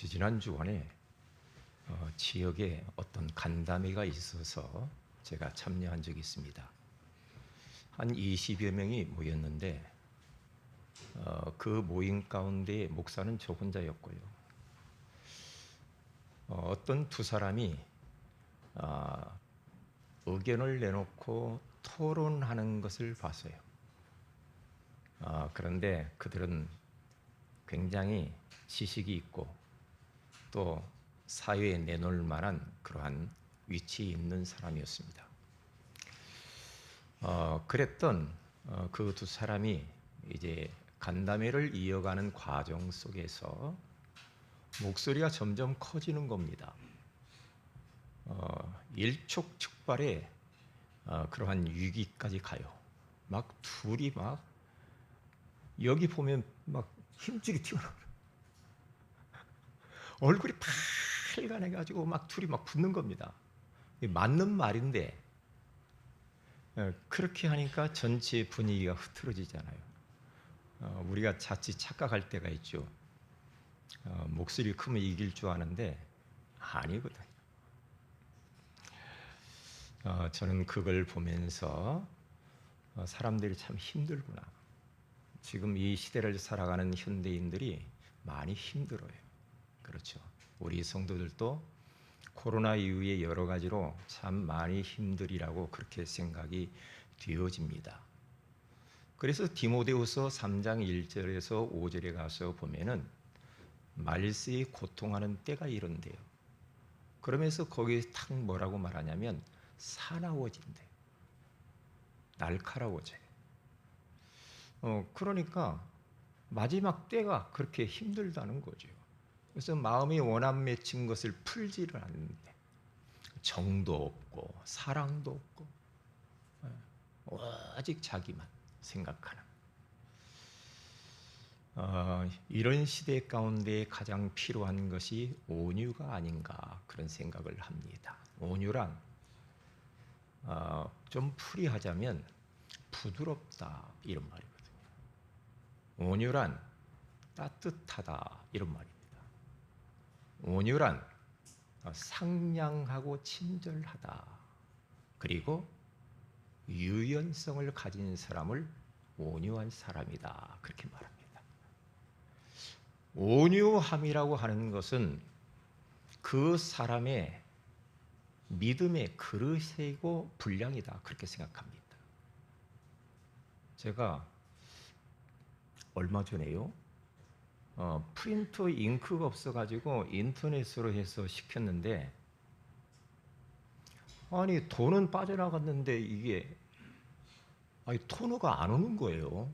지난 주간에 지역에 어떤 간담회가 있어서 제가 참여한 적이 있습니다. 한 20여 명이 모였는데 그 모임 가운데 목사는 저 혼자였고요. 어떤 두 사람이 의견을 내놓고 토론하는 것을 봤어요. 그런데 그들은 굉장히 지식이 있고 또 사회에 내놓을 만한 그러한 위치에 있는 사람이었습니다. 그랬던 그 두 사람이 이제 간담회를 이어가는 과정 속에서 목소리가 점점 커지는 겁니다. 일촉즉발의 그러한 위기까지 가요. 막 둘이 막 여기 보면 막 힘줄이 튀어나와요. 얼굴이 빨간해가지고 막 둘이 막 붙는 겁니다. 맞는 말인데 그렇게 하니까 전체 분위기가 흐트러지잖아요. 우리가 자칫 착각할 때가 있죠. 목소리 크면 이길 줄 아는데 아니거든요. 저는 그걸 보면서 사람들이 참 힘들구나. 지금 이 시대를 살아가는 현대인들이 많이 힘들어요. 그렇죠. 우리 성도들도 코로나 이후에 여러 가지로 참 많이 힘들이라고 그렇게 생각이 되어집니다. 그래서 디모데후서 3장 1절에서 5절에 가서 보면은 말세에 고통하는 때가 이른대요. 그러면서 거기에 탁 뭐라고 말하냐면 사나워진대. 날카로워져요. 그러니까 마지막 때가 그렇게 힘들다는 거죠. 그래서 마음이 원한 맺힌 것을 풀지를 않는데 정도 없고 사랑도 없고 오직 자기만 생각하는 이런 시대 가운데 가장 필요한 것이 온유가 아닌가 그런 생각을 합니다. 온유란 좀 풀이하자면 부드럽다 이런 말이거든요. 온유란 따뜻하다 이런 말입니다. 온유란 상냥하고 친절하다. 그리고 유연성을 가진 사람을 온유한 사람이다. 그렇게 말합니다. 온유함이라고 하는 것은 그 사람의 믿음의 그릇이고 분량이다. 그렇게 생각합니다. 제가 얼마 전에요. 프린터 잉크가 없어가지고 인터넷으로 해서 시켰는데 아니 돈은 빠져나갔는데 이게 토너가 안 오는 거예요.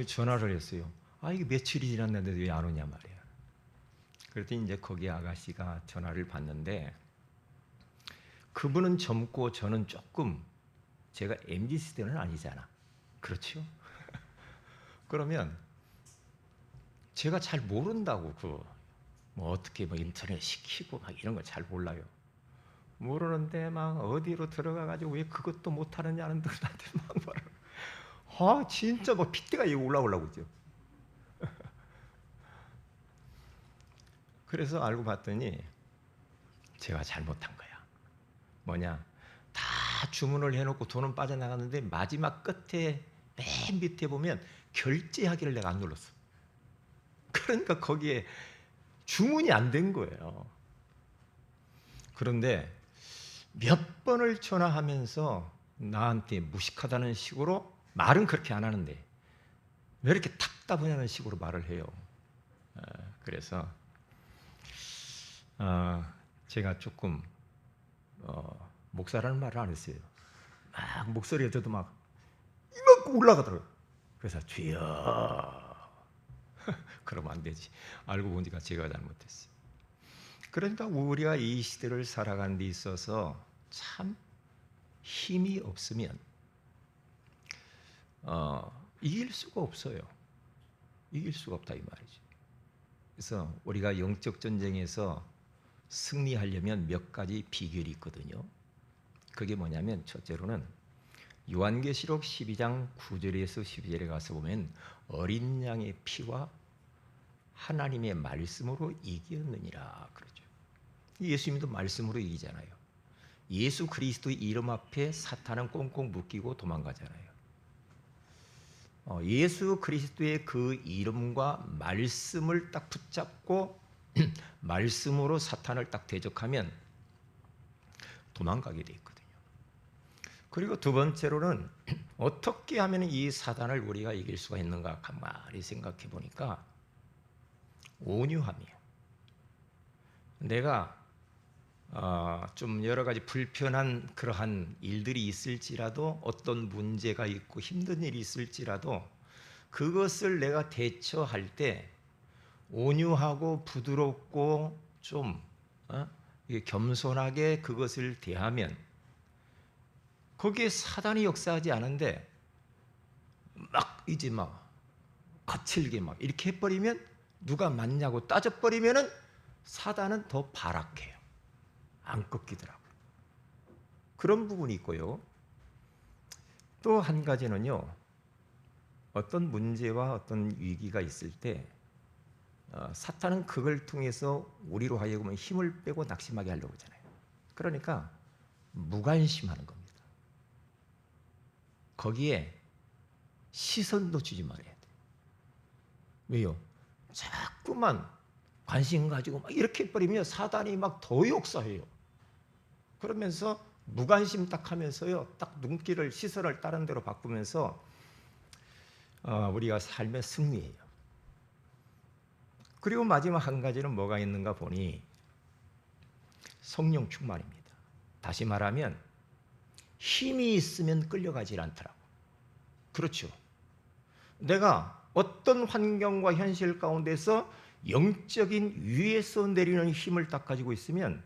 전화를 했어요. 이게 며칠이 지났는데 왜 안 오냐 말이야. 그랬더니 이제 거기 아가씨가 전화를 받는데 그분은 젊고 저는 조금 제가 MZ세대는 아니잖아. 그렇죠? 그러면 제가 잘 모른다고 뭐 어떻게 뭐 인터넷 시키고 막 이런 거 잘 몰라요. 모르는데 막 어디로 들어가 가지고 왜 그것도 못 하느냐는 나한테 막 말을. 진짜 뭐 핏대가 올라오려고 그러죠. 그래서 알고 봤더니 제가 잘못한 거야. 뭐냐? 다 주문을 해놓고 돈은 빠져나갔는데 마지막 끝에 맨 밑에 보면 결제하기를 내가 안 눌렀어. 그러니까 거기에 주문이 안 된 거예요. 그런데 몇 번을 전화하면서 나한테 무식하다는 식으로 말은 그렇게 안 하는데 왜 이렇게 답답하냐는 식으로 말을 해요. 그래서 제가 조금 목사라는 말을 안 했어요. 막 목소리가 저도 막 이만큼 올라가더라고요. 그래서 주여 그러면 안 되지. 알고 보니까 제가 잘못했어요. 그러니까 우리가 이 시대를 살아가는 데 있어서 참 힘이 없으면 이길 수가 없어요. 이길 수가 없다 이 말이죠. 그래서 우리가 영적 전쟁에서 승리하려면 몇 가지 비결이 있거든요. 그게 뭐냐면 첫째로는 요한계시록 12장 9절에서 12절에 가서 보면 어린 양의 피와 하나님의 말씀으로 이겼느니라 그러죠. 예수님도 말씀으로 이기잖아요. 예수 그리스도의 이름 앞에 사탄은 꽁꽁 묶이고 도망가잖아요. 예수 그리스도의 그 이름과 말씀을 딱 붙잡고 말씀으로 사탄을 딱 대적하면 도망가게 돼 있거든요. 그리고 두 번째로는 어떻게 하면 이 사단을 우리가 이길 수가 있는가 가만히 생각해 보니까 온유함이에요. 내가 좀 여러 가지 불편한 그러한 일들이 있을지라도, 어떤 문제가 있고 힘든 일이 있을지라도 그것을 내가 대처할 때 온유하고 부드럽고 좀 겸손하게 그것을 대하면 거기에 사단이 역사하지 않은데 막 거칠게 막 이렇게 해버리면, 누가 맞냐고 따져버리면은 사단은 더 발악해요. 안 꺾이더라고요. 그런 부분이 있고요. 또 한 가지는요, 어떤 문제와 어떤 위기가 있을 때 사탄은 그걸 통해서 우리로 하여금 힘을 빼고 낙심하게 하려고 하잖아요. 그러니까 무관심하는 겁니다. 거기에 시선도 주지 말아야 돼요. 왜요? 자꾸만 관심 가지고 막 이렇게 해버리면 사단이 막 더 역사해요. 그러면서 무관심 딱 하면서요, 딱 눈길을, 시선을 다른 데로 바꾸면서 우리가 삶의 승리예요. 그리고 마지막 한 가지는 뭐가 있는가 보니 성령 충만입니다. 다시 말하면 힘이 있으면 끌려가지 않더라고. 그렇죠. 내가 어떤 환경과 현실 가운데서 영적인 위에서 내리는 힘을 딱 가지고 있으면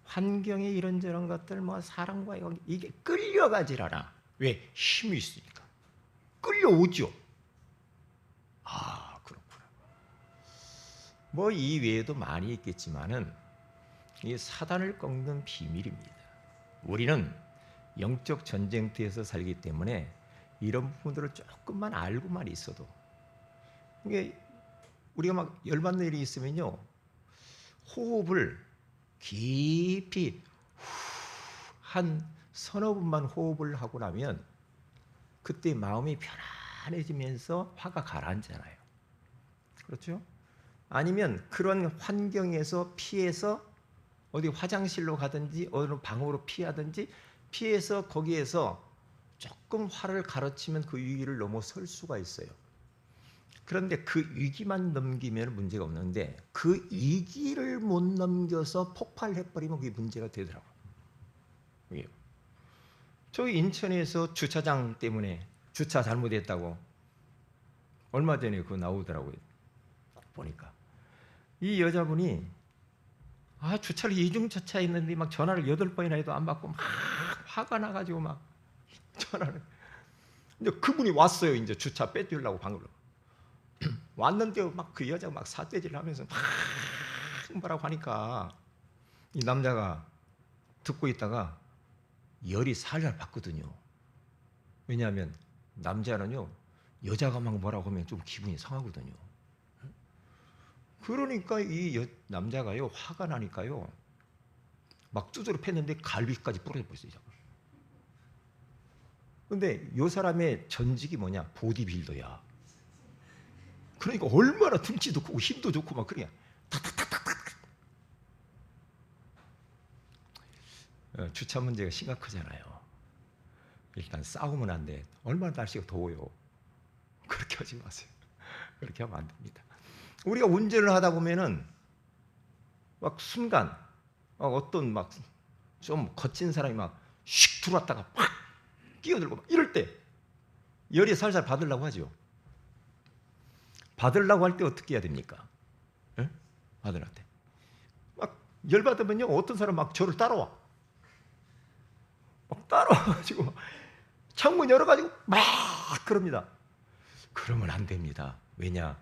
환경의 이런저런 것들, 사람과의 관계, 이게 끌려가질 않아. 왜? 힘이 있으니까. 끌려오죠. 그렇구나. 이 외에도 많이 있겠지만은 이 사단을 꺾는 비밀입니다. 우리는 영적 전쟁터에서 살기 때문에 이런 부분들을 조금만 알고만 있어도, 이게 우리가 막 열받는 일이 있으면요, 호흡을 깊이 한 서너 분만 호흡을 하고 나면 그때 마음이 편안해지면서 화가 가라앉잖아요. 그렇죠? 아니면 그런 환경에서 피해서 어디 화장실로 가든지 어느 방으로 피하든지 피해서 거기에서 조금 화를 가르치면 그 위기를 넘어설 수가 있어요. 그런데 그 위기만 넘기면 문제가 없는데 그 위기를 못 넘겨서 폭발해버리면 그게 문제가 되더라고요. 왜요? 저희 인천에서 주차장 때문에 주차 잘못했다고 얼마 전에 그거 나오더라고요. 보니까 이 여자분이 주차를 이중주차에 있는데 막 전화를 8번이나 해도 안 받고 막 화가 나가지고 막 전화를. 근데 그분이 왔어요. 이제 주차 빼주려고 방으로 왔는데 막 그 여자가 막 사대질 하면서 막 뭐라고 하니까 이 남자가 듣고 있다가 열이 살살 받거든요. 왜냐하면 남자는요, 여자가 막 뭐라고 하면 좀 기분이 상하거든요. 그러니까 이 남자가요, 화가 나니까요, 막 두드려 팼는데 갈비까지 부러져버렸어요. 근데 이 사람의 전직이 뭐냐? 보디빌더야. 그러니까 얼마나 등치도 크고 힘도 좋고 막 그래. 탁탁탁탁탁. 주차 문제가 심각하잖아요. 일단 싸우면 안 돼. 얼마나 날씨가 더워요. 그렇게 하지 마세요. 그렇게 하면 안 됩니다. 우리가 운전을 하다 보면은 막 순간 어떤 막 좀 거친 사람이 막 슉 들어왔다가 팍 끼어들고 막 이럴 때 열이 살살 받으려고 하죠. 받으려고 할 때 어떻게 해야 됩니까? 예? 받으려고 할 때. 막 열 받으면요, 어떤 사람 막 저를 따라와. 막 따라와가지고 창문 열어가지고 막 그럽니다. 그러면 안 됩니다. 왜냐?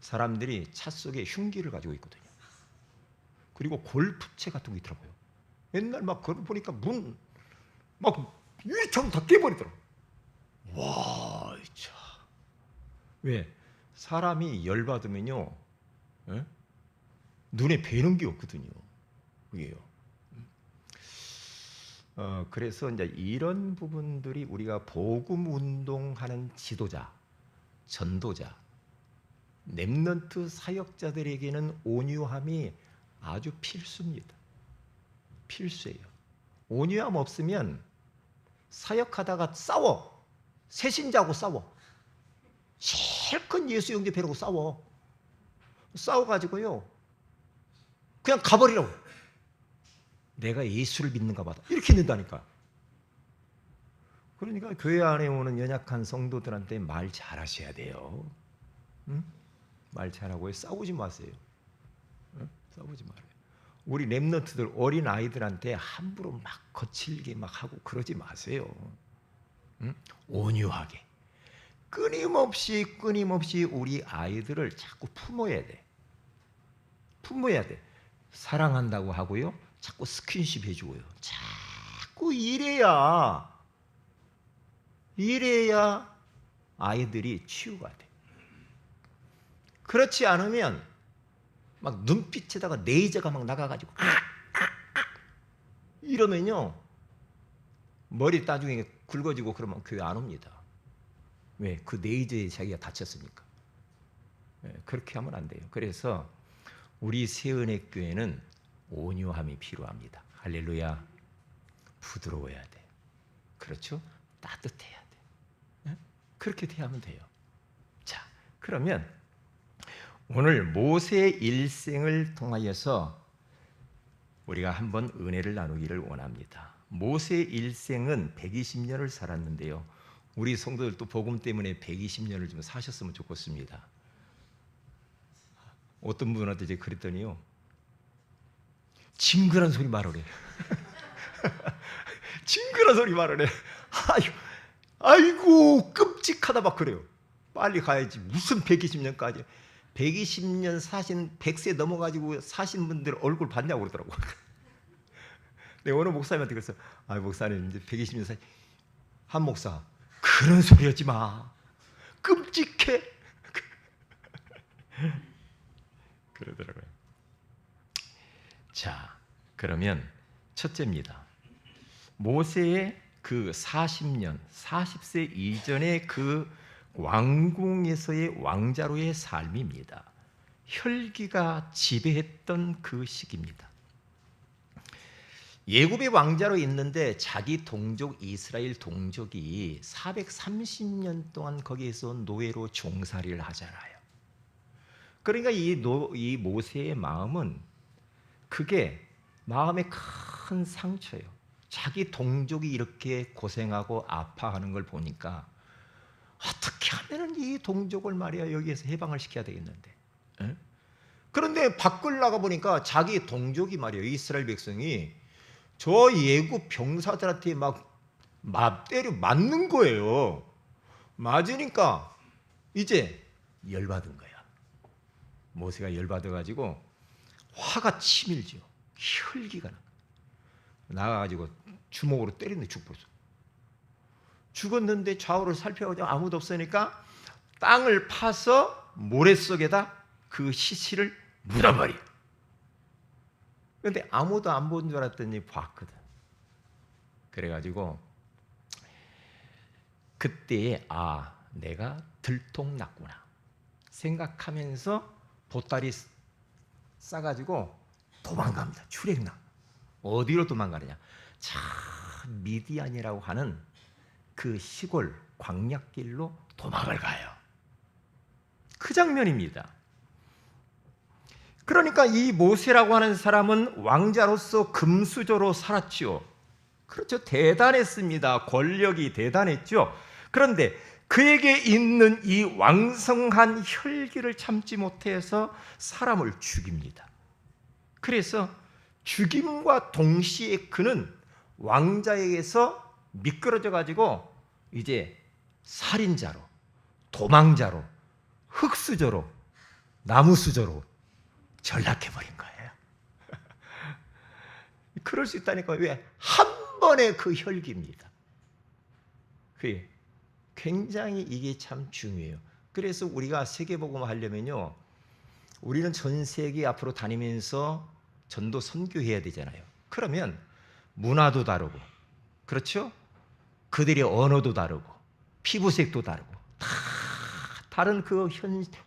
사람들이 차 속에 흉기를 가지고 있거든요. 그리고 골프채 같은 거 있더라고요. 맨날 막 그걸 보니까 문 막 유리창 다 깨버리더라고. 와, 참. 왜? 사람이 열받으면요, 예? 눈에 뵈는 게 없거든요. 그게요. 그래서 이제 이런 부분들이 우리가 복음 운동하는 지도자, 전도자, 렘넌트 사역자들에게는 온유함이 아주 필수입니다. 필수예요. 온유함 없으면 사역하다가 싸워. 새신자하고 싸워. 실컷 예수 영접하려고 싸워. 싸워가지고요, 그냥 가버리라고. 내가 예수를 믿는가 보다. 이렇게 된다니까. 그러니까 교회 안에 오는 연약한 성도들한테 말 잘하셔야 돼요. 응? 말 잘하고 싸우지 마세요. 응? 싸우지 말아요. 우리 렘넌트들, 어린 아이들한테 함부로 막 거칠게 막 하고 그러지 마세요. 응? 온유하게. 끊임없이 우리 아이들을 자꾸 품어야 돼. 품어야 돼. 사랑한다고 하고요, 자꾸 스킨십 해주고요. 자꾸 이래야 아이들이 치유가 돼. 그렇지 않으면 막 눈빛에다가 레이저가 막 나가가지고 이러면요, 머리 나중에 굵어지고 그러면 교회 안 옵니다. 왜? 그 레이저에 자기가 다쳤으니까. 그렇게 하면 안 돼요. 그래서 우리 세은의 교회는 온유함이 필요합니다. 할렐루야. 부드러워야 돼. 그렇죠? 따뜻해야 돼. 그렇게 대하면 돼요. 자, 그러면 오늘 모세의 일생을 통하여서 우리가 한번 은혜를 나누기를 원합니다. 모세의 일생은 120년을 살았는데요, 우리 성도들도 복음 때문에 120년을 좀 사셨으면 좋겠습니다. 어떤 분한테 이제 그랬더니요, 징그란 소리 말하래. 징그란 소리 말하래. 아이고 끔찍하다 막 그래요. 빨리 가야지. 무슨 120년까지. 120년 사신 100세 넘어가지고 사신 분들 얼굴 봤냐고 그러더라고. 내가 어느 목사님한테 그랬어. 목사님 이제 120년 사신. 한 목사, 그런 소리 하지 마. 끔찍해. 그러더라고요. 자, 그러면 첫째입니다. 모세의 그 40년, 40세 이전의 그 왕궁에서의 왕자로의 삶입니다. 혈기가 지배했던 그 시기입니다. 예굽의 왕자로 있는데 자기 동족 이스라엘 동족이 430년 동안 거기에서 노예로 종살이를 하잖아요. 그러니까 이 모세의 마음은, 그게 마음의 큰 상처예요. 자기 동족이 이렇게 고생하고 아파하는 걸 보니까 어떻게 하면 이 동족을 말이야 여기에서 해방을 시켜야 되겠는데. 그런데 밖을 나가 보니까 자기 동족이 말이에요, 이스라엘 백성이 저 예굽 병사들한테 막 때려 맞는 거예요. 맞으니까 이제 열받은 거야. 모세가 열받아가지고 화가 치밀죠. 혈기가 나가가지고 주먹으로 때리는데 죽었어. 죽었는데 좌우를 살펴보자 아무도 없으니까 땅을 파서 모래 속에다 그 시체를 묻어버려. 그런데 아무도 안 본 줄 알았더니 봤거든. 그래가지고 그때에 내가 들통났구나 생각하면서 보따리 싸가지고 도망갑니다. 출애굽나. 어디로 도망가느냐? 미디안이라고 하는 그 시골 광약길로 도망을 가요. 그 장면입니다. 그러니까 이 모세라고 하는 사람은 왕자로서 금수저로 살았죠. 그렇죠. 대단했습니다. 권력이 대단했죠. 그런데 그에게 있는 이 왕성한 혈기를 참지 못해서 사람을 죽입니다. 그래서 죽임과 동시에 그는 왕자에게서 미끄러져 가지고 이제 살인자로, 도망자로, 흙수저로, 나무수저로 전락해버린 거예요. 그럴 수 있다니까. 왜? 한 번의 그 혈기입니다. 그게 굉장히 이게 참 중요해요. 그래서 우리가 세계복음 하려면요, 우리는 전 세계 앞으로 다니면서 전도 선교해야 되잖아요. 그러면 문화도 다르고, 그렇죠? 그들의 언어도 다르고, 피부색도 다르고, 다 다른 그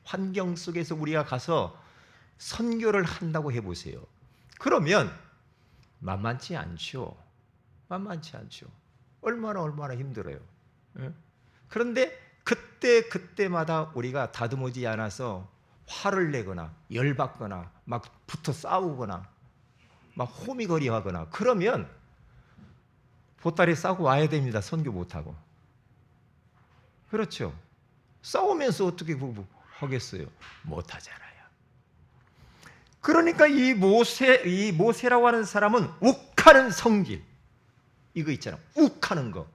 환경 속에서 우리가 가서 선교를 한다고 해보세요. 그러면 만만치 않죠. 만만치 않죠. 얼마나 힘들어요. 예? 그런데 그때마다 우리가 다듬어지지 않아서 화를 내거나 열받거나 막 붙어 싸우거나 막 호미거리하거나 그러면 보따리 싸고 와야 됩니다. 선교 못하고. 그렇죠. 싸우면서 어떻게 하겠어요? 못하잖아요. 그러니까 이 모세라고 하는 사람은 욱하는 성질, 이거 있잖아. 욱하는 거.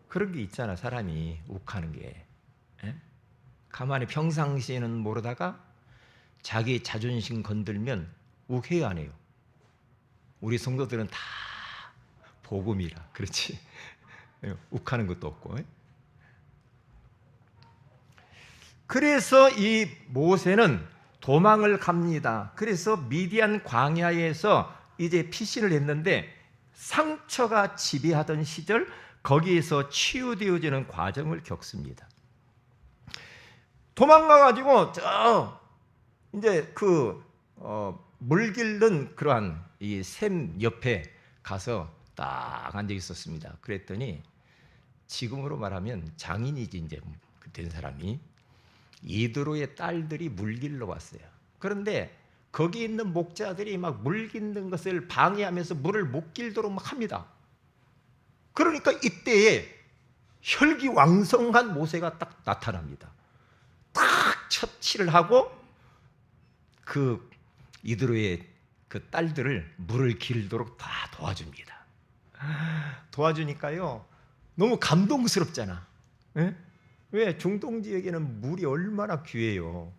그런 게 있잖아. 사람이 욱하는 게. 에? 가만히 평상시에는 모르다가 자기 자존심 건들면 욱해요, 안 해요? 우리 성도들은 다 복음이라. 그렇지. 욱하는 것도 없고. 그래서 이 모세는 도망을 갑니다. 그래서 미디안 광야에서 이제 피신을 했는데 상처가 지배하던 시절 거기에서 치유되어지는 과정을 겪습니다. 도망가가지고 이제 물 길른 그러한 이 샘 옆에 가서 딱 앉아 있었습니다. 그랬더니 지금으로 말하면 장인이지 이제 된 사람이 이드로의 딸들이 물 길러 왔어요. 그런데 거기 있는 목자들이 막 물 길는 것을 방해하면서 물을 못 길도록 막 합니다. 그러니까 이때에 혈기왕성한 모세가 딱 나타납니다. 딱 처치를 하고 그 이드로의 그 딸들을 물을 길도록 다 도와줍니다. 도와주니까요 너무 감동스럽잖아. 에? 왜? 중동 지역에는 물이 얼마나 귀해요.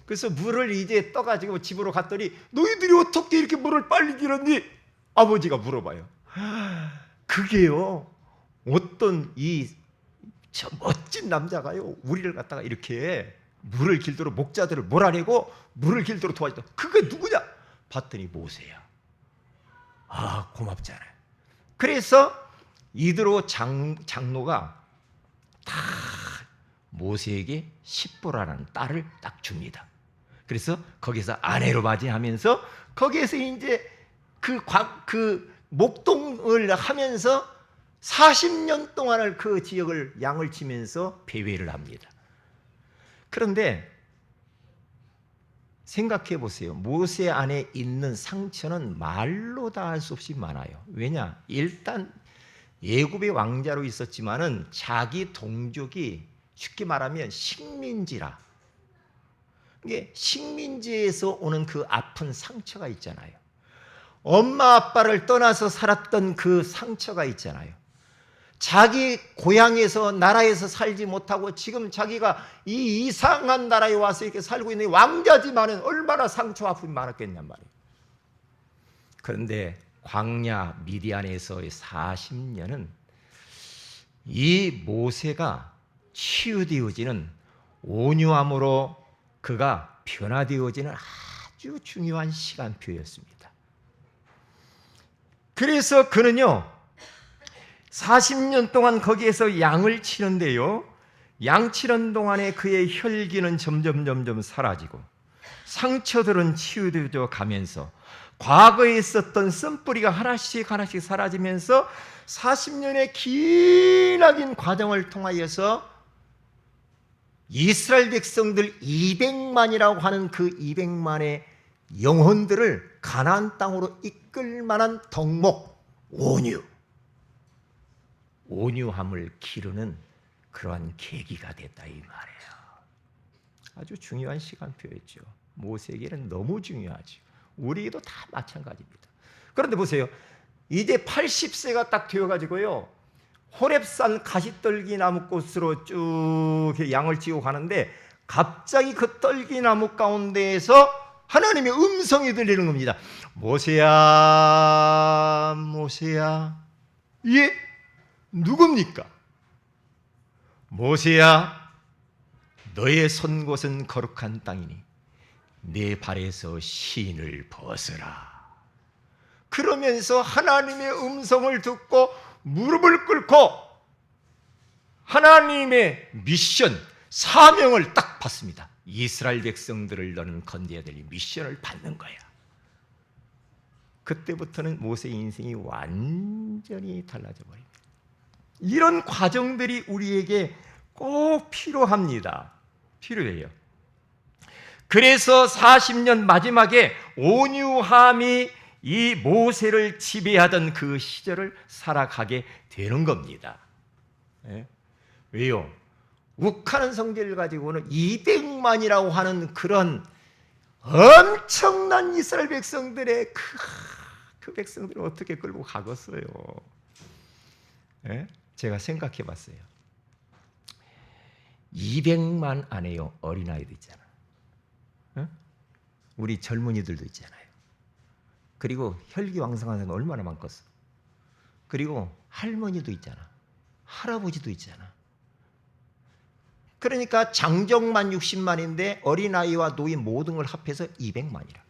그래서 물을 이제 떠가지고 집으로 갔더니 너희들이 어떻게 이렇게 물을 빨리 길었니? 아버지가 물어봐요. 그게요 어떤 저 멋진 남자가요 우리를 갖다가 이렇게 물을 길도록 목자들을 몰아내고 물을 길도록 도와줬다. 그게 누구냐? 봤더니 모세야. 아, 고맙잖아요. 그래서 이드로 장로가 다 모세에게 십보라는 딸을 딱 줍니다. 그래서 거기서 아내로 맞이하면서 거기에서 이제 그 목동을 하면서 40년 동안을 그 지역을 양을 치면서 배회를 합니다. 그런데 생각해 보세요. 모세 안에 있는 상처는 말로 다 할 수 없이 많아요. 왜냐? 일단 애굽의 왕자로 있었지만은 자기 동족이 쉽게 말하면 식민지라. 이게 식민지에서 오는 그 아픈 상처가 있잖아요. 엄마 아빠를 떠나서 살았던 그 상처가 있잖아요. 자기 고향에서 나라에서 살지 못하고 지금 자기가 이 이상한 나라에 와서 이렇게 살고 있는 왕자지만은 얼마나 상처 아픔이 많았겠냔 말이에요. 그런데 광야 미디안에서의 40년은 이 모세가 치유되어지는 온유함으로 그가 변화되어지는 아주 중요한 시간표였습니다. 그래서 그는요 40년 동안 거기에서 양을 치는데요 양 치는 동안에 그의 혈기는 점점 사라지고 상처들은 치유되어 가면서 과거에 있었던 쓴뿌리가 하나씩 사라지면서 40년의 기나긴 과정을 통하여서 이스라엘 백성들 200만이라고 하는 그 200만의 영혼들을 가나안 땅으로 이끌 만한 덕목, 온유함을 기르는 그러한 계기가 됐다 이 말이에요. 아주 중요한 시간표였죠. 모세에게는 너무 중요하죠. 우리에게도 다 마찬가지입니다. 그런데 보세요. 이제 80세가 딱 되어가지고요. 호렙산 가시떨기 나무꽃으로 쭉 양을 지고 가는데 갑자기 그 떨기나무 가운데에서 하나님의 음성이 들리는 겁니다. 모세야, 모세야. 예? 누굽니까? 모세야, 너의 선 곳은 거룩한 땅이니 내 발에서 신을 벗으라. 그러면서 하나님의 음성을 듣고 무릎을 꿇고 하나님의 미션, 사명을 딱 받습니다. 이스라엘 백성들을 너는 건져야 될 미션을 받는 거야. 그때부터는 모세의 인생이 완전히 달라져 버립니다. 이런 과정들이 우리에게 꼭 필요합니다. 필요해요. 그래서 40년 마지막에 온유함이 이 모세를 지배하던 그 시절을 살아가게 되는 겁니다. 예? 왜요? 욱하는 성질을 가지고는 200만이라고 하는 그런 엄청난 이스라엘 백성들의 그 백성들을 어떻게 끌고 가겠어요? 예? 제가 생각해 봤어요. 200만 안에요. 어린아이도 있잖아. 예? 우리 젊은이들도 있잖아요. 그리고 혈기왕성한 사람 얼마나 많겠어. 그리고 할머니도 있잖아. 할아버지도 있잖아. 그러니까 장정만 60만인데 어린아이와 노인 모든 걸 합해서 200만이라.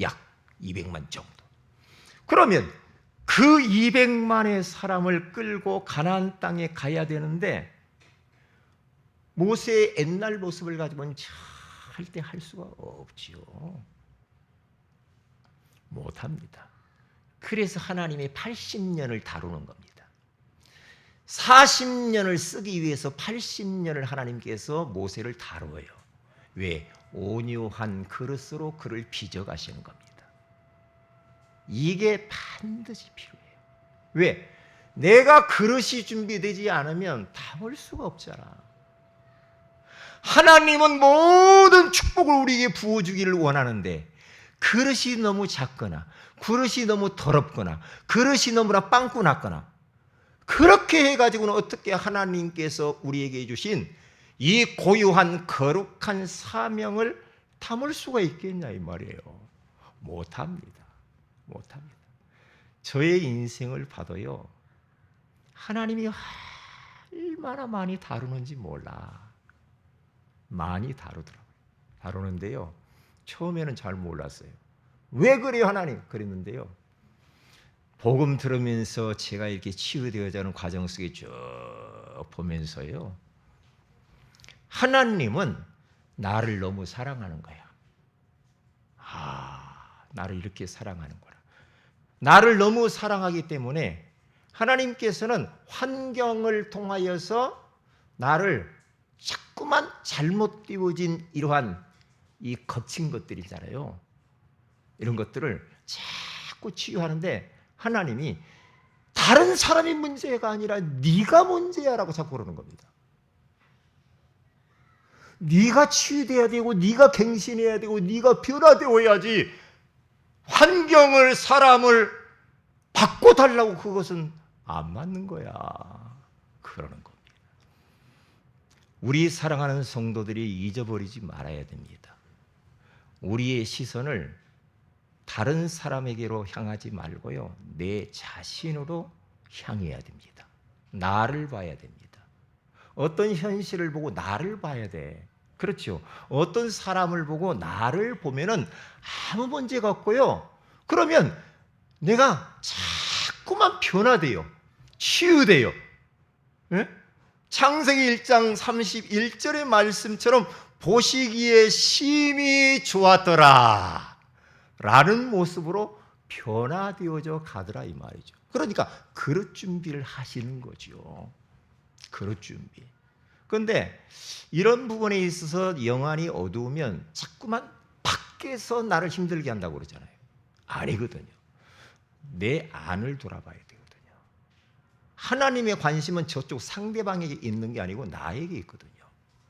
약 200만 정도. 그러면 그 200만의 사람을 끌고 가나안 땅에 가야 되는데 모세의 옛날 모습을 가지고는 절대 할 수가 없지요. 못합니다. 그래서 하나님이 80년을 다루는 겁니다. 40년을 쓰기 위해서 80년을 하나님께서 모세를 다루어요. 왜? 온유한 그릇으로 그를 빚어가시는 겁니다. 이게 반드시 필요해요. 왜? 내가 그릇이 준비되지 않으면 담을 수가 없잖아. 하나님은 모든 축복을 우리에게 부어주기를 원하는데 그릇이 너무 작거나 그릇이 너무 더럽거나 그릇이 너무나 빵꾸 났거나 그렇게 해가지고는 어떻게 하나님께서 우리에게 주신 이 고유한 거룩한 사명을 담을 수가 있겠냐 이 말이에요. 못합니다. 못합니다. 저의 인생을 봐도요. 하나님이 얼마나 많이 다루는지 몰라. 많이 다루는데요. 처음에는 잘 몰랐어요. 왜 그래요 하나님? 그랬는데요. 복음 들으면서 제가 이렇게 치유되어져 가는 과정 속에 쭉 보면서요. 하나님은 나를 너무 사랑하는 거야. 나를 이렇게 사랑하는구나. 나를 너무 사랑하기 때문에 하나님께서는 환경을 통하여서 나를 자꾸만 잘못 띄워진 이러한 이 거친 것들이잖아요. 이런 것들을 자꾸 치유하는데 하나님이 다른 사람이 문제가 아니라 네가 문제야라고 자꾸 그러는 겁니다. 네가 치유돼야 되고 네가 갱신해야 되고 네가 변화되어야지 환경을 사람을 바꿔달라고 그것은 안 맞는 거야. 그러는 겁니다. 우리 사랑하는 성도들이 잊어버리지 말아야 됩니다. 우리의 시선을 다른 사람에게로 향하지 말고요. 내 자신으로 향해야 됩니다. 나를 봐야 됩니다. 어떤 현실을 보고 나를 봐야 돼. 그렇죠. 어떤 사람을 보고 나를 보면은 아무 문제가 없고요. 그러면 내가 자꾸만 변화돼요. 치유돼요. 네? 창세기 1장 31절의 말씀처럼 보시기에 심히 좋았더라 라는 모습으로 변화되어져 가더라 이 말이죠. 그러니까 그릇 준비를 하시는 거죠. 그릇 준비. 그런데 이런 부분에 있어서 영안이 어두우면 자꾸만 밖에서 나를 힘들게 한다고 그러잖아요. 아니거든요. 내 안을 돌아봐야 되거든요. 하나님의 관심은 저쪽 상대방에게 있는 게 아니고 나에게 있거든요.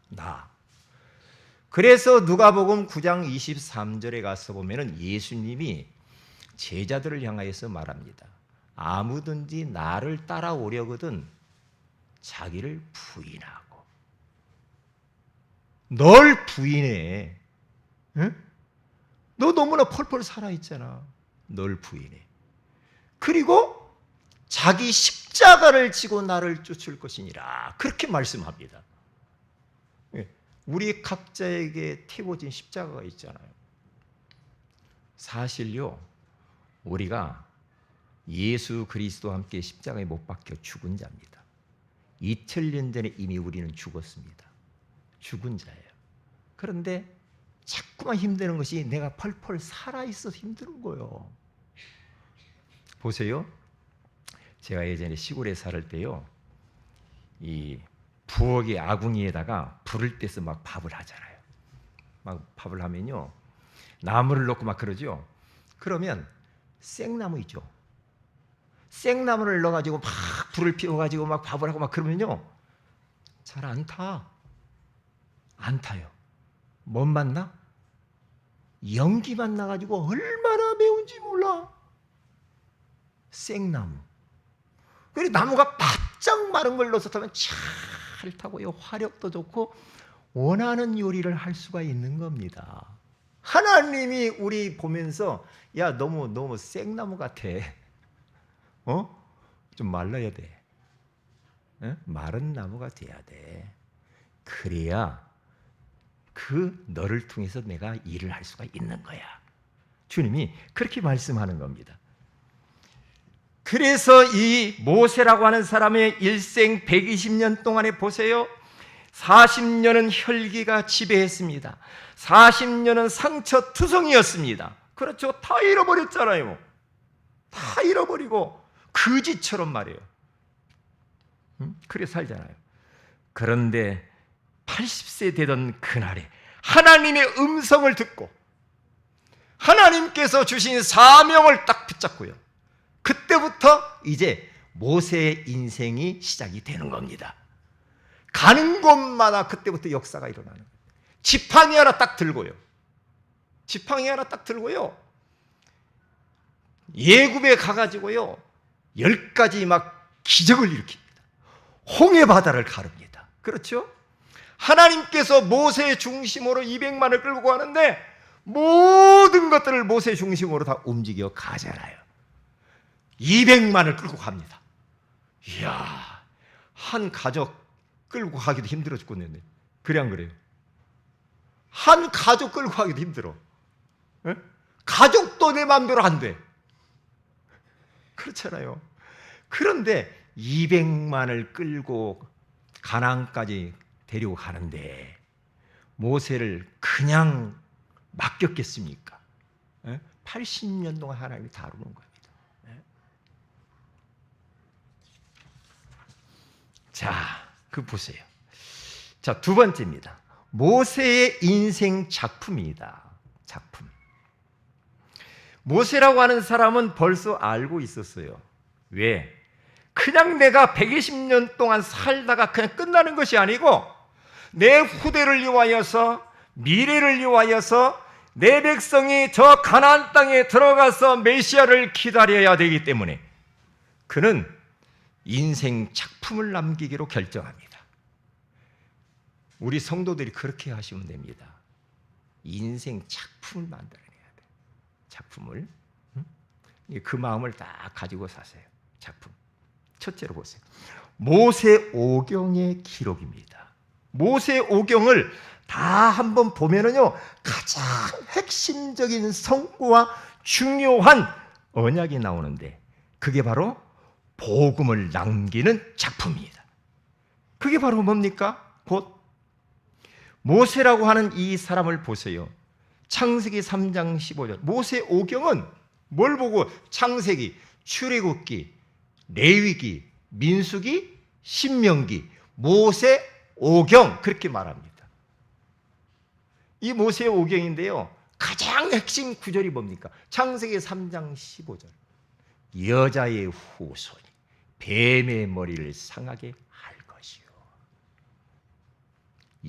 나. 그래서 누가복음 9장 23절에 가서 보면은 예수님이 제자들을 향하여서 말합니다. 아무든지 나를 따라오려거든 자기를 부인하고. 널 부인해. 응? 너 너무나 펄펄 살아있잖아. 널 부인해. 그리고 자기 십자가를 지고 나를 쫓을 것이니라. 그렇게 말씀합니다. 우리 각자에게 태워진 십자가가 있잖아요. 사실요, 우리가 예수 그리스도와 함께 십자가에 못 박혀 죽은 자입니다. 2000년 전에 이미 우리는 죽었습니다. 죽은 자예요. 그런데 자꾸만 힘드는 것이 내가 펄펄 살아있어서 힘든 거예요. 보세요. 제가 예전에 시골에 살 때요, 이 부엌의 아궁이에다가 불을 떼서 막 밥을 하잖아요. 막 밥을 하면요, 나무를 넣고 막 그러죠. 그러면 생나무 있죠. 생나무를 넣어가지고 막 불을 피워가지고 막 밥을 하고 막 그러면요, 잘 안 타. 안 타요. 뭔 맛 나? 연기만 나가지고 얼마나 매운지 몰라. 생나무. 그리고 나무가 바짝 마른 걸 넣어서 타면 잘 타고요, 화력도 좋고 원하는 요리를 할 수가 있는 겁니다. 하나님이 우리 보면서 야, 너무 생나무 같아. 좀 말라야 돼. 마른 나무가 돼야 돼. 그래야 그 너를 통해서 내가 일을 할 수가 있는 거야. 주님이 그렇게 말씀하는 겁니다. 그래서 이 모세라고 하는 사람의 일생 120년 동안에 보세요. 40년은 혈기가 지배했습니다. 40년은 상처투성이었습니다. 그렇죠. 다 잃어버렸잖아요. 다 잃어버리고 거지처럼 말이에요. 그래 살잖아요. 그런데 80세 되던 그날에 하나님의 음성을 듣고 하나님께서 주신 사명을 딱 붙잡고요, 그때부터 이제 모세의 인생이 시작이 되는 겁니다. 가는 곳마다 그때부터 역사가 일어나는 거예요. 지팡이 하나 딱 들고요. 지팡이 하나 딱 들고요, 예굽에 가가지고요 10가지 막 기적을 일으킵니다. 홍해 바다를 가릅니다. 그렇죠? 하나님께서 모세 중심으로 200만을 끌고 가는데 모든 것들을 모세 중심으로 다 움직여 가잖아요. 200만을 끌고 갑니다. 이야, 한 가족 끌고 가기도 힘들어 죽겠는데, 그래 안 그래요? 한 가족 끌고 가기도 힘들어. 에? 가족도 내 마음대로 안 돼. 그렇잖아요. 그런데 200만을 끌고 가나안까지 데리고 가는데 모세를 그냥 맡겼겠습니까? 80년 동안 하나님이 다루는 겁니다. 자, 그 보세요. 자, 두 번째입니다. 모세의 인생 작품이다. 작품. 모세라고 하는 사람은 벌써 알고 있었어요. 왜? 그냥 내가 120년 동안 살다가 그냥 끝나는 것이 아니고 내 후대를 위하여서, 미래를 위하여서 내 백성이 저 가나안 땅에 들어가서 메시아를 기다려야 되기 때문에 그는 인생 작품을 남기기로 결정합니다. 우리 성도들이 그렇게 하시면 됩니다. 인생 작품을 만들어내야 돼. 작품을. 그 마음을 딱 가지고 사세요. 작품. 첫째로 보세요. 모세오경의 기록입니다. 모세오경을 다 한번 보면은요, 가장 핵심적인 성구와 중요한 언약이 나오는데 그게 바로 복음을 남기는 작품입니다. 그게 바로 뭡니까? 곧 모세라고 하는 이 사람을 보세요. 창세기 3장 15절. 모세오경은 뭘 보고? 창세기, 출애굽기, 레위기, 민수기, 신명기, 모세오경, 그렇게 말합니다. 이 모세오경인데요, 가장 핵심 구절이 뭡니까? 창세기 3장 15절. 여자의 후손이 뱀의 머리를 상하게 할 것이요.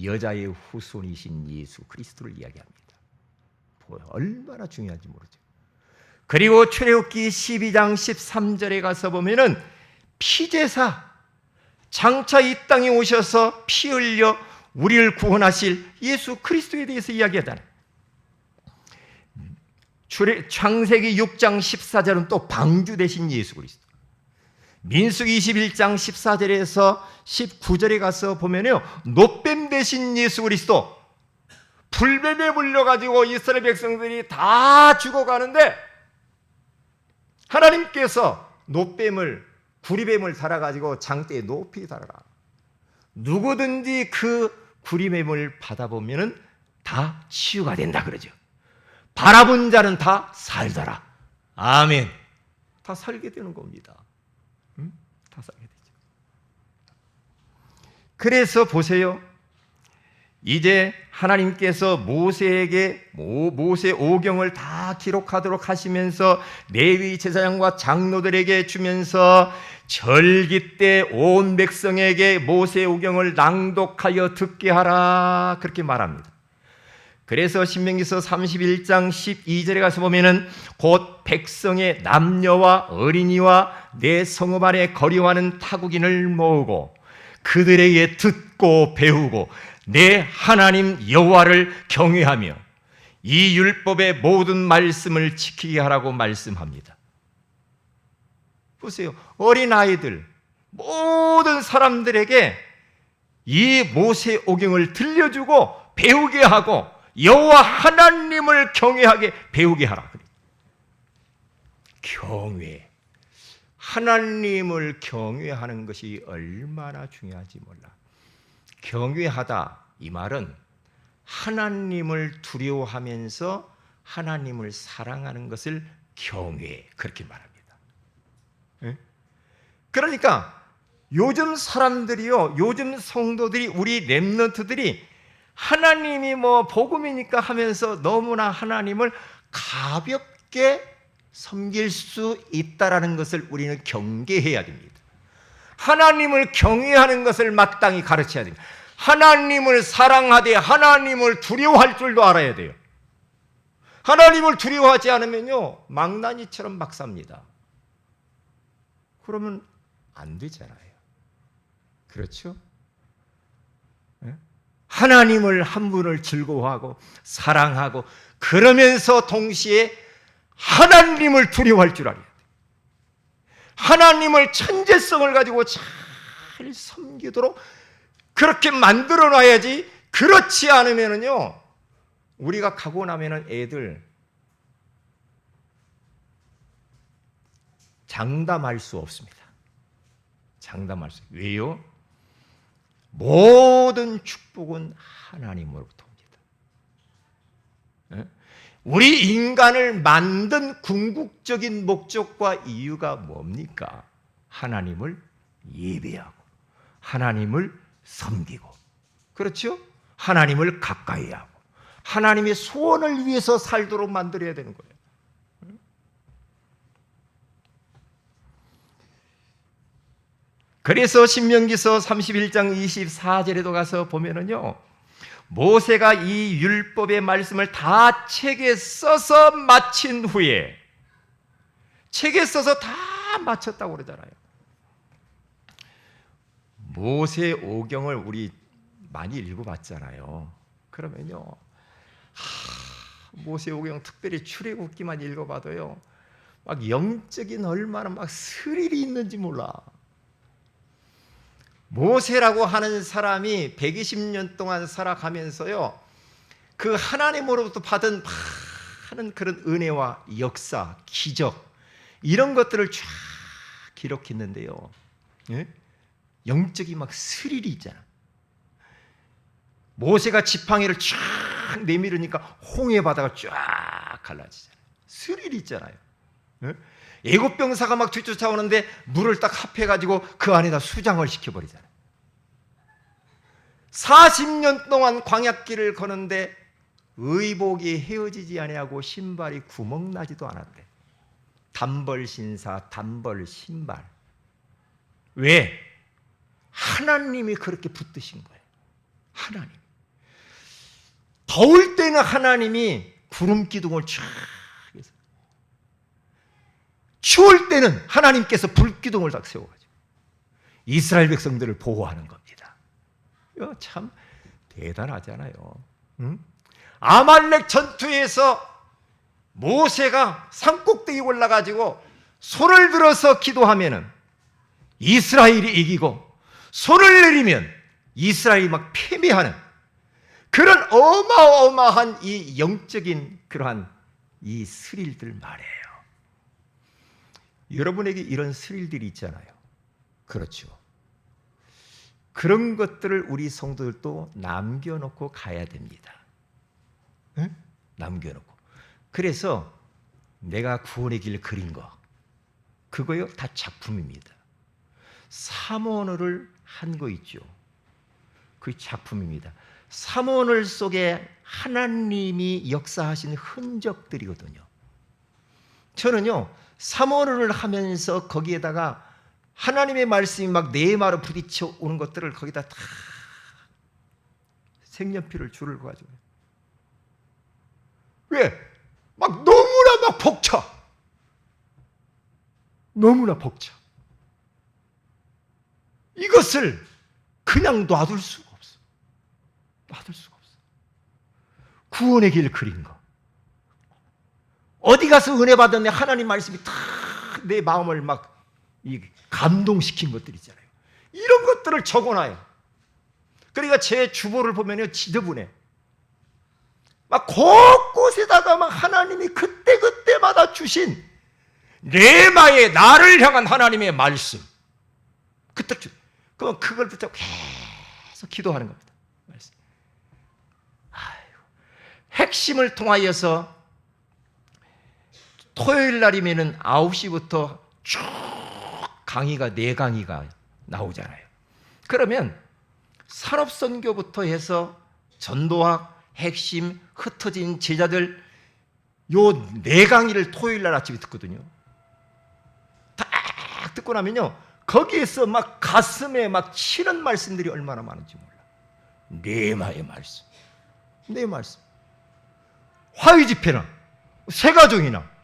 여자의 후손이신 예수 그리스도를 이야기합니다. 얼마나 중요한지 모르죠. 그리고 출애굽기 12장 13절에 가서 보면은 피제사, 장차 이 땅에 오셔서 피 흘려 우리를 구원하실 예수 그리스도에 대해서 이야기하잖아요. 창세기 6장 14절은 또 방주 되신 예수 그리스도, 민수기 21장 14절에서 19절에 가서 보면요, 노뱀 대신 예수 그리스도, 불뱀에 물려가지고 이스라엘 백성들이 다 죽어가는데 하나님께서 노뱀을, 구리뱀을 달아가지고 장대에 높이 달아라. 누구든지 그 구리뱀을 받아보면 다 치유가 된다 그러죠. 바라본 자는 다 살더라. 아멘. 다 살게 되는 겁니다. 다 살게 되죠. 그래서 보세요. 이제 하나님께서 모세에게 모세 오경을 다 기록하도록 하시면서 레위 제사장과 장로들에게 주면서 절기 때 온 백성에게 모세 오경을 낭독하여 듣게 하라, 그렇게 말합니다. 그래서 신명기서 31장 12절에 가서 보면은 곧 백성의 남녀와 어린이와 내 성읍 안에 거류하는 타국인을 모으고 그들에게 듣고 배우고 내 하나님 여호와를 경외하며 이 율법의 모든 말씀을 지키게 하라고 말씀합니다. 보세요. 어린아이들, 모든 사람들에게 이 모세 오경을 들려주고 배우게 하고 여호와 하나님을 경외하게 배우게 하라. 경외. 하나님을 경외하는 것이 얼마나 중요한지 몰라. 경외하다, 이 말은 하나님을 두려워하면서 하나님을 사랑하는 것을 경외, 그렇게 말합니다. 그러니까 요즘 사람들이요, 요즘 성도들이, 우리 렘넌트들이 하나님이 뭐 복음이니까 하면서 너무나 하나님을 가볍게 섬길 수 있다라는 것을 우리는 경계해야 됩니다. 하나님을 경외하는 것을 마땅히 가르쳐야 됩니다. 하나님을 사랑하되 하나님을 두려워할 줄도 알아야 돼요. 하나님을 두려워하지 않으면요, 망나니처럼 막 삽니다. 그러면 안 되잖아요. 그렇죠? 하나님을 한 분을 즐거워하고 사랑하고 그러면서 동시에 하나님을 두려워할 줄 알아야 돼요. 하나님을 천재성을 가지고 잘 섬기도록 그렇게 만들어 놔야지. 그렇지 않으면요, 우리가 가고 나면은 애들 장담할 수 없습니다. 장담할 수. 왜요? 모든 축복은 하나님으로부터 옵니다. 우리 인간을 만든 궁극적인 목적과 이유가 뭡니까? 하나님을 예배하고 하나님을 섬기고, 그렇죠? 하나님을 가까이 하고 하나님의 소원을 위해서 살도록 만들어야 되는 거예요. 그래서 신명기서 31장 24절에도 가서 보면은요, 모세가 이 율법의 말씀을 다 책에 써서 마친 후에, 책에 써서 다 마쳤다고 그러잖아요. 모세 오경을 우리 많이 읽어봤잖아요. 그러면요, 모세 오경 특별히 출애굽기만 읽어봐도요, 막 영적인 얼마나 막 스릴이 있는지 몰라. 모세라고 하는 사람이 120년 동안 살아가면서요, 그 하나님으로부터 받은 많은 그런 은혜와 역사, 기적, 이런 것들을 쫙 기록했는데요, 영적이 막 스릴이 있잖아. 모세가 지팡이를 쫙 내밀으니까 홍해 바다가 쫙 갈라지잖아요. 스릴이 있잖아요. 애굽 병사가 막 뒤쫓아오는데 물을 딱 합해가지고 그 안에다 수장을 시켜버리잖아요. 40년 동안 광야길을 거는데 의복이 헤어지지 아니하고 신발이 구멍나지도 않았대. 단벌신사, 단벌신발. 왜? 하나님이 그렇게 붙드신 거예요. 하나님. 더울 때는 하나님이 구름 기둥을 쫙 해서, 추울 때는 하나님께서 불 기둥을 딱 세워가지고 이스라엘 백성들을 보호하는 겁니다. 이거 참 대단하잖아요. 아말렉 전투에서 모세가 산꼭대기 올라가지고 손을 들어서 기도하면은 이스라엘이 이기고 손을 내리면 이스라엘이 막 패배하는 그런 어마어마한 이 영적인 그러한 이 스릴들 말이에요. 여러분에게 이런 스릴들이 있잖아요. 그렇죠. 그런 것들을 우리 성도들도 남겨놓고 가야 됩니다. 응? 남겨놓고. 그래서 내가 구원의 길 그린 거, 그거요 다 작품입니다. 삼원을 한 거 있죠. 그 작품입니다. 삼원을 속에 하나님이 역사하신 흔적들이거든요. 저는요 삼원을 하면서 거기에다가 하나님의 말씀이 막 내 마음에 부딪혀 오는 것들을 거기다 다 색연필을 줄을 가지고. 왜? 막 너무나 막 벅차. 너무나 벅차. 이것을 그냥 놔둘 수가 없어. 놔둘 수가 없어. 구원의 길 그린 거. 어디 가서 은혜 받았네 하나님 말씀이 다 내 마음을 막 이 감동시킨 것들 있잖아요. 이런 것들을 적어놔요. 그러니까 제 주보를 보면요 지저분해. 막 곳곳에다가 막 하나님이 그때그때마다 주신 레마의 나를 향한 하나님의 말씀. 그럼 그걸 붙잡고 계속 기도하는 겁니다. 말씀. 아이고. 핵심을 통하여서 토요일 날이면은 9시부터 쭉 강의가 4강의가 나오잖아요. 그러면 산업선교부터 해서 전도학, 핵심, 흩어진 제자들 요 4강의를 토요일 날 아침에 듣거든요. 딱 듣고 나면요 거기에서 막 가슴에 막 치는 말씀들이 얼마나 많은지 몰라. 레마의 말씀, 내 말씀. 화의 집회나 새가족이나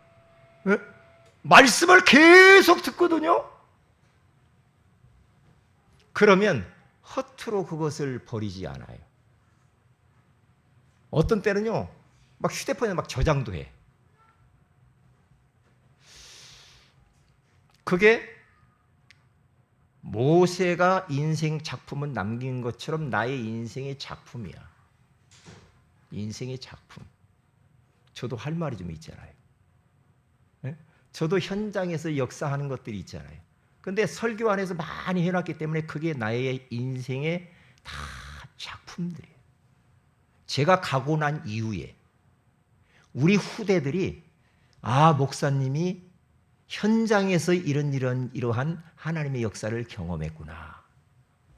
말씀을 계속 듣거든요. 그러면 허투루 그것을 버리지 않아요. 어떤 때는요 막 휴대폰에 막 저장도 해. 그게 모세가 인생 작품을 남긴 것처럼 나의 인생의 작품이야. 인생의 작품. 저도 할 말이 좀 있잖아요. 네? 저도 현장에서 역사하는 것들이 있잖아요. 근데 설교 안에서 많이 해놨기 때문에 그게 나의 인생의 다 작품들이에요. 제가 가고 난 이후에 우리 후대들이 목사님이 현장에서 이러한 하나님의 역사를 경험했구나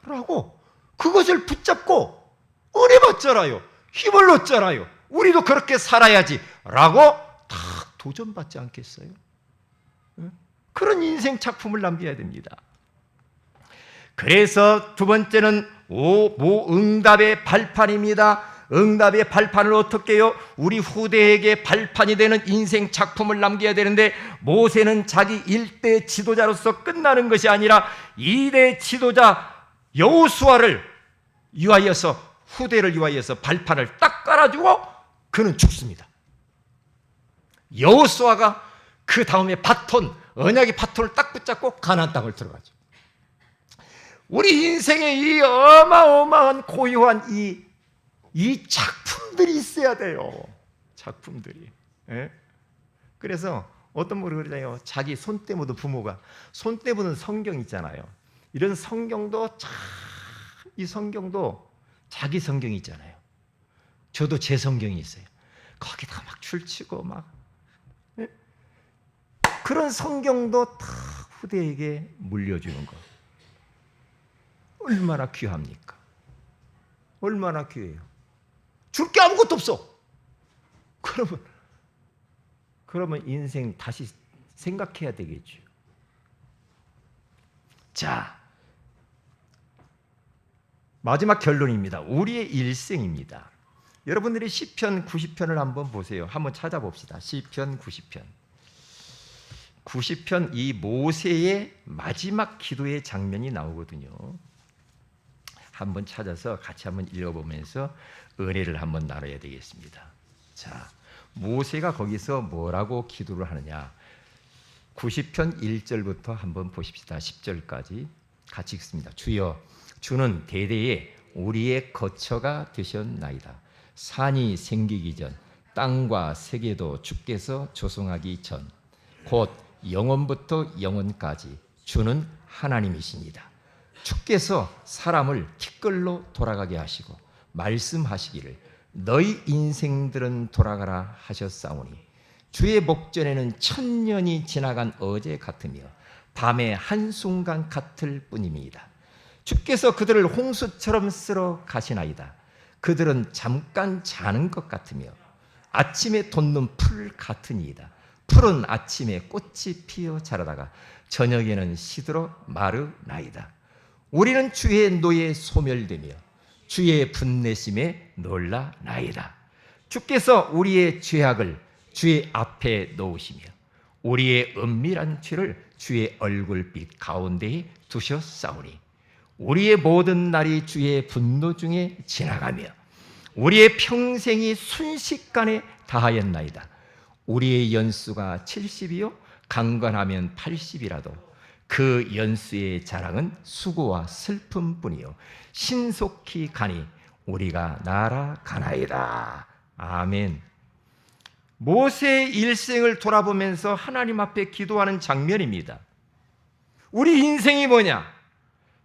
라고 그것을 붙잡고 은혜 받잖아요. 힘을 얻잖아요. 우리도 그렇게 살아야지 라고 다 도전받지 않겠어요? 그런 인생 작품을 남겨야 됩니다. 그래서 두 번째는 응답의 발판입니다. 응답의 발판을 어떻게 해요? 우리 후대에게 발판이 되는 인생 작품을 남겨야 되는데 모세는 자기 1대 지도자로서 끝나는 것이 아니라 2대 지도자 여호수아를 위하여서 후대를 위하여서 발판을 딱 깔아주고 그는 죽습니다. 여호수아가 그 다음에 언약의 바톤을 딱 붙잡고 가나안 땅을 들어가죠. 우리 인생에 이 어마어마한 고유한 이 작품들이 있어야 돼요. 작품들이. 예? 그래서 어떤 분이 그러잖아요. 자기 손때 묻은 부모가 손때 묻은 성경 있잖아요. 이런 성경도 이 성경도 자기 성경이 있잖아요. 저도 제 성경이 있어요. 거기다가 막 줄치고 막 그런 성경도 다 후대에게 물려주는 거. 얼마나 귀합니까? 얼마나 귀해요. 줄 게 아무것도 없어. 그러면 인생 다시 생각해야 되겠죠. 자, 마지막 결론입니다. 우리의 일생입니다. 여러분들이 시편 90편을 한번 보세요. 한번 찾아봅시다. 시편 90편. 90편 이 모세의 마지막 기도의 장면이 나오거든요. 한번 찾아서 같이 한번 읽어보면서 은혜를 한번 나눠야 되겠습니다. 자, 모세가 거기서 뭐라고 기도를 하느냐? 90편 1절부터 한번 보십시다. 10절까지 같이 읽습니다. 주여, 주는 대대에 우리의 거처가 되셨나이다. 산이 생기기 전, 땅과 세계도 주께서 조성하기 전, 곧 영원부터 영원까지 주는 하나님이십니다. 주께서 사람을 티끌로 돌아가게 하시고 말씀하시기를 너희 인생들은 돌아가라 하셨사오니 주의 목전에는 천년이 지나간 어제 같으며 밤의 한순간 같을 뿐입니다. 주께서 그들을 홍수처럼 쓸어 가시나이다. 그들은 잠깐 자는 것 같으며 아침에 돋는 풀 같으니이다. 풀은 아침에 꽃이 피어 자라다가 저녁에는 시들어 마르나이다. 우리는 주의 노에 소멸되며 주의 분내심에 놀라나이다. 주께서 우리의 죄악을 주의 앞에 놓으시며 우리의 은밀한 죄를 주의 얼굴빛 가운데에 두셨사오니 우리의 모든 날이 주의 분노 중에 지나가며 우리의 평생이 순식간에 다하였나이다. 우리의 연수가 70이요 강건하면 80이라도 그 연수의 자랑은 수고와 슬픔뿐이요 신속히 가니 우리가 날아가나이다. 아멘. 모세의 일생을 돌아보면서 하나님 앞에 기도하는 장면입니다. 우리 인생이 뭐냐?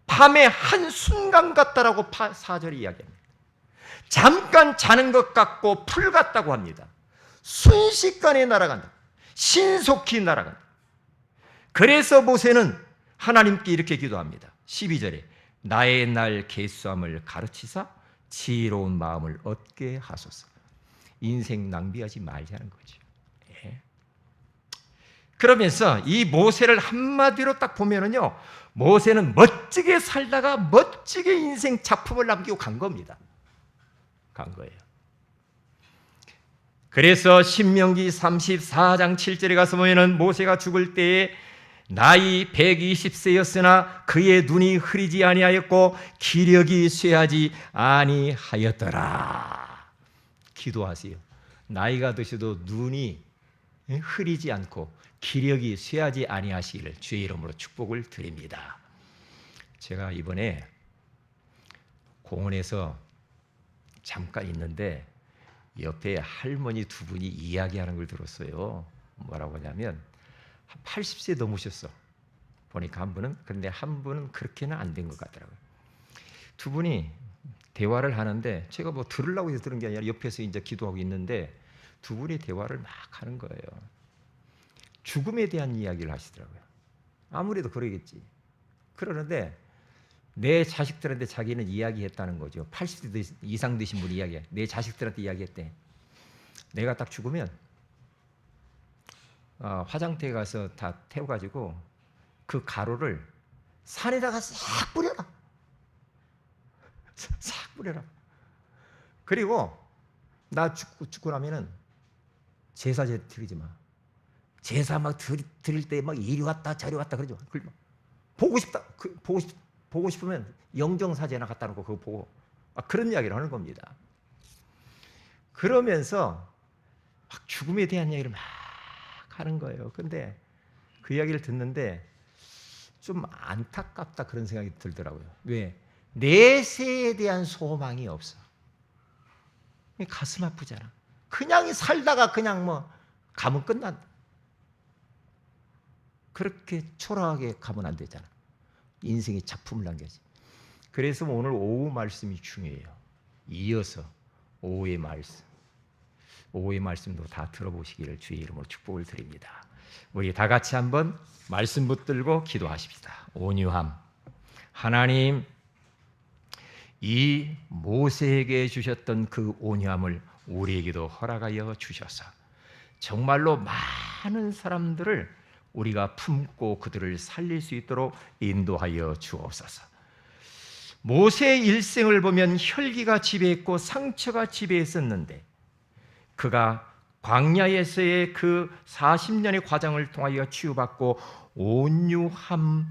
밤의 한순간 같다라고 4절이 이야기합니다. 잠깐 자는 것 같고 풀 같다고 합니다. 순식간에 날아간다. 신속히 날아간다. 그래서 모세는 하나님께 이렇게 기도합니다. 12절에 나의 날 계수함을 가르치사 지혜로운 마음을 얻게 하소서. 인생 낭비하지 말자는 거죠. 예. 그러면서 이 모세를 한마디로 딱 보면은요, 모세는 멋지게 살다가 멋지게 인생 작품을 남기고 간 겁니다. 간 거예요. 그래서 신명기 34장 7절에 가서 보면은 모세가 죽을 때에 나이 120세였으나 그의 눈이 흐리지 아니하였고 기력이 쇠하지 아니하였더라. 기도하세요. 나이가 드셔도 눈이 흐리지 않고 기력이 쇠하지 아니하시기를 주의 이름으로 축복을 드립니다. 제가 이번에 공원에서 잠깐 있는데 옆에 할머니 두 분이 이야기하는 걸 들었어요. 뭐라고 하냐면 80세 넘으셨어. 보니까 한 분은. 그런데 한 분은 그렇게는 안 된 것 같더라고요. 두 분이 대화를 하는데 제가 뭐 들으려고 해서 들은 게 아니라 옆에서 이제 기도하고 있는데 두 분이 대화를 막 하는 거예요. 죽음에 대한 이야기를 하시더라고요. 아무래도 그러겠지. 그러는데 내 자식들한테 자기는 이야기했다는 거죠. 80세 이상 되신 분이 이야기해. 내 자식들한테 이야기했대. 내가 딱 죽으면 화장터에 가서 다 태워가지고 그 가루를 산에다가 싹 뿌려라. 싹 뿌려라. 그리고 나 죽고 나면은 제사 드리지 마. 제사 막 드릴 때 막 이리 왔다 저리 왔다 그러지 마. 보고 싶다. 보고 싶으면 영정사제나 갖다 놓고 그거 보고 그런 이야기를 하는 겁니다. 그러면서 막 죽음에 대한 이야기를 막 하는 거예요. 근데 그 이야기를 듣는데 좀 안타깝다 그런 생각이 들더라고요. 왜? 내세에 대한 소망이 없어. 가슴 아프잖아. 그냥 살다가 그냥 뭐 가면 끝난다. 그렇게 초라하게 가면 안 되잖아. 인생의 작품을 남겨야지. 그래서 오늘 오후 말씀이 중요해요. 이어서 오후의 말씀도 다 들어보시기를 주의 이름으로 축복을 드립니다. 우리 다 같이 한번 말씀 붙들고 기도하십시다. 온유함. 하나님, 이 모세에게 주셨던 그 온유함을 우리에게도 허락하여 주셔서 정말로 많은 사람들을 우리가 품고 그들을 살릴 수 있도록 인도하여 주옵소서. 모세의 일생을 보면 혈기가 지배했고 상처가 지배했었는데 그가 광야에서의 그 40년의 과정을 통하여 치유받고 온유함을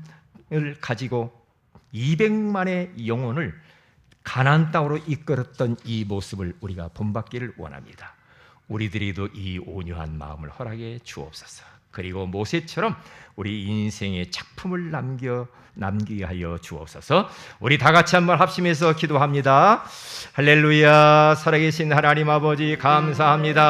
가지고 200만의 영혼을 가나안 땅으로 이끌었던 이 모습을 우리가 본받기를 원합니다. 우리들이도 이 온유한 마음을 허락해 주옵소서. 그리고 모세처럼 우리 인생의 작품을 남기게 하여 주옵소서. 우리 다 같이 한번 합심해서 기도합니다. 할렐루야. 살아계신 하나님 아버지 감사합니다.